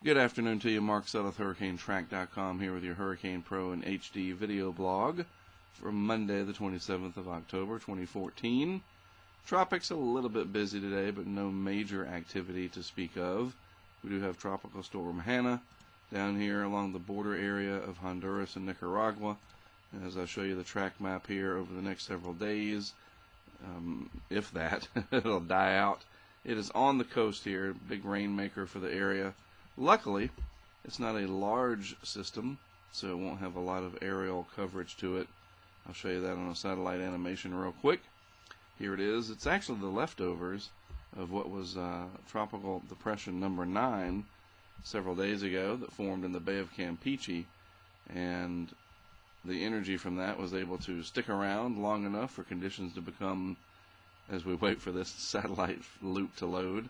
Good afternoon to you, Mark Sudduth, HurricaneTrack.com, here with your Hurricane Pro and HD video blog for Monday, the 27th of October, 2014. Tropics a little bit busy today, but no major activity to speak of. We do have Tropical Storm Hanna down here along the border area of Honduras and Nicaragua. And as I show you the track map here over the next several days, if that, it'll die out. It is on the coast here, big rainmaker for the area. Luckily, it's not a large system, so it won't have a lot of aerial coverage to it. I'll show you that on a satellite animation real quick. Here it is. It's actually the leftovers of what was Tropical Depression number 9 several days ago that formed in the Bay of Campeche, and the energy from that was able to stick around long enough for conditions to become, as we wait for this satellite loop to load,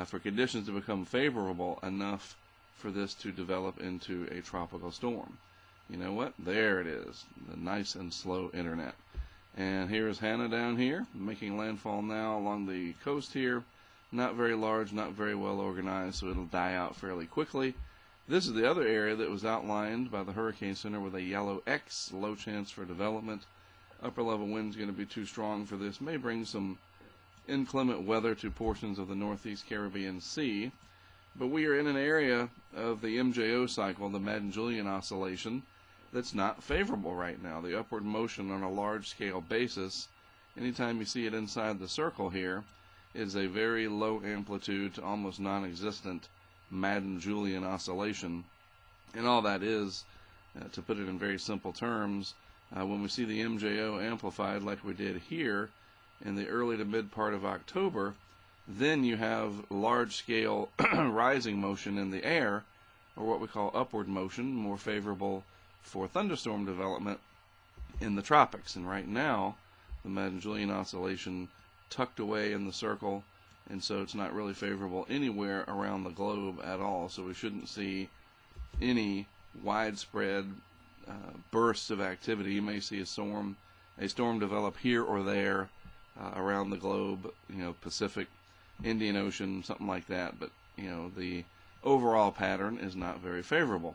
for conditions to become favorable enough for this to develop into a tropical storm. You know what? There it is, the nice and slow internet. And here's Hanna down here, making landfall now along the coast here. Not very large, not very well organized, so it'll die out fairly quickly. This is the other area that was outlined by the Hurricane Center with a yellow X, low chance for development. Upper level wind's going to be too strong for this. May bring some inclement weather to portions of the Northeast Caribbean Sea. But we are in an area of the MJO cycle, the Madden-Julian oscillation, that's not favorable right now. The upward motion on a large-scale basis, anytime you see it inside the circle here, is a very low amplitude to almost non-existent Madden-Julian oscillation. And all that is, to put it in very simple terms, when we see the MJO amplified like we did here in the early to mid part of October, then you have large-scale rising motion in the air, or what we call upward motion, more favorable for thunderstorm development in the tropics. And right now, the Madden-Julian oscillation tucked away in the circle, and so it's not really favorable anywhere around the globe at all. So we shouldn't see any widespread bursts of activity. You may see a storm develop here or there around the globe, Pacific, Indian Ocean, something like that. But the overall pattern is not very favorable.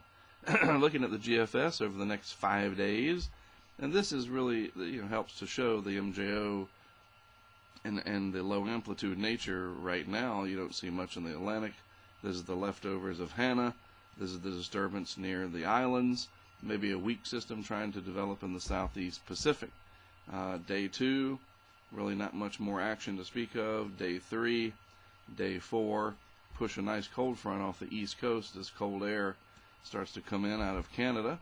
Looking at the GFS over the next 5 days, and this is really helps to show the MJO and the low amplitude nature right now. You don't see much in the Atlantic. This is the leftovers of Hanna. This is the disturbance near the islands. Maybe a weak system trying to develop in the Southeast Pacific. Day 2, really not much more action to speak of. Day 3, day 4, push a nice cold front off the east coast as cold air starts to come in out of Canada,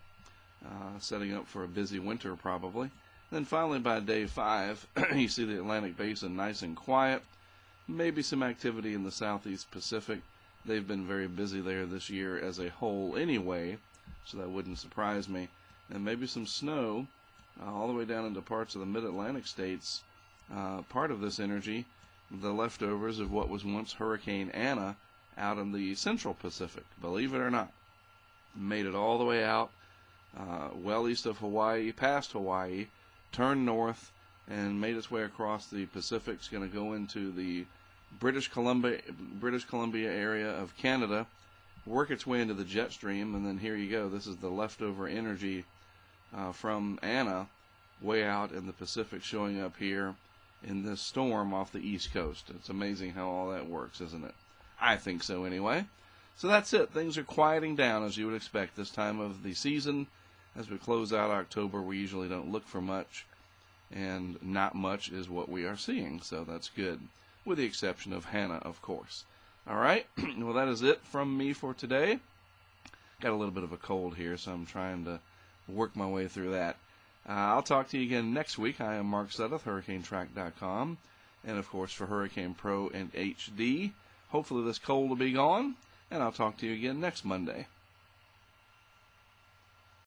setting up for a busy winter probably. Then finally by day 5, you see the Atlantic Basin nice and quiet. Maybe some activity in the Southeast Pacific. They've been very busy there this year as a whole anyway, so that wouldn't surprise me. And maybe some snow all the way down into parts of the mid-Atlantic states. Part of this energy, the leftovers of what was once Hurricane Anna out in the Central Pacific, believe it or not. Made it all the way out, well east of Hawaii, past Hawaii, turned north, and made its way across the Pacific. It's going to go into the British Columbia area of Canada, work its way into the jet stream, and then here you go. This is the leftover energy from Anna way out in the Pacific showing up here in this storm off the East Coast. It's amazing how all that works, isn't it? I think so anyway. So that's it. Things are quieting down as you would expect this time of the season. As we close out October, we usually don't look for much, and not much is what we are seeing, so that's good, with the exception of Hanna, of course. All right, well, that is it from me for today. Got a little bit of a cold here, so I'm trying to work my way through that. I'll talk to you again next week. I am Mark Sudduth, HurricaneTrack.com, and, of course, for Hurricane Pro and HD. Hopefully this cold will be gone, and I'll talk to you again next Monday.